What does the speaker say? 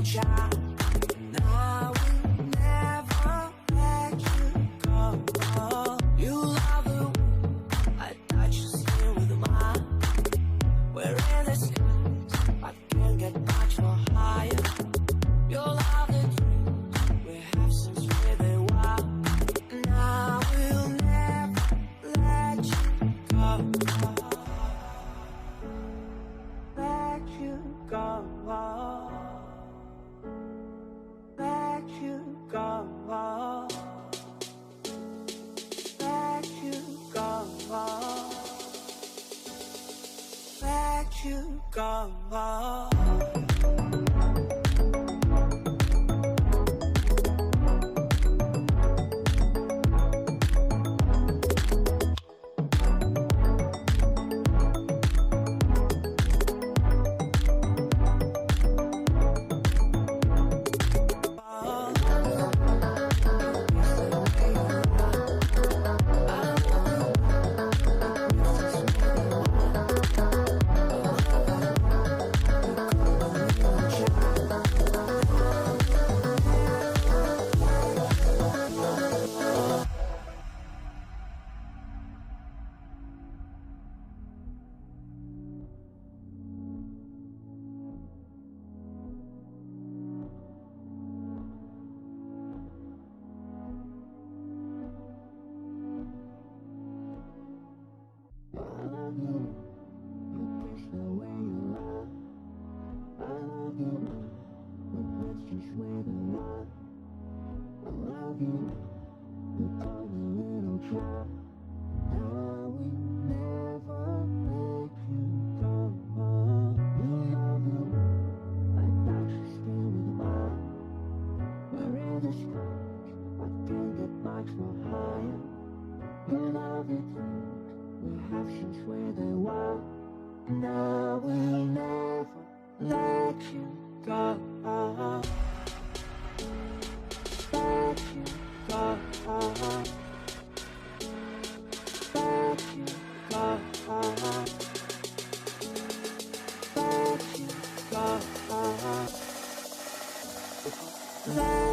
child. And I will never let you go. You love the way I touch your skin with mine. We're in the skies, I can't get much more higher. You love the dreams we have since we were wild. And I will never let you go. Let you go. Let you go. Let you go. Let you go. And I will never let you go. Let you go. Let you go. Let you go. Let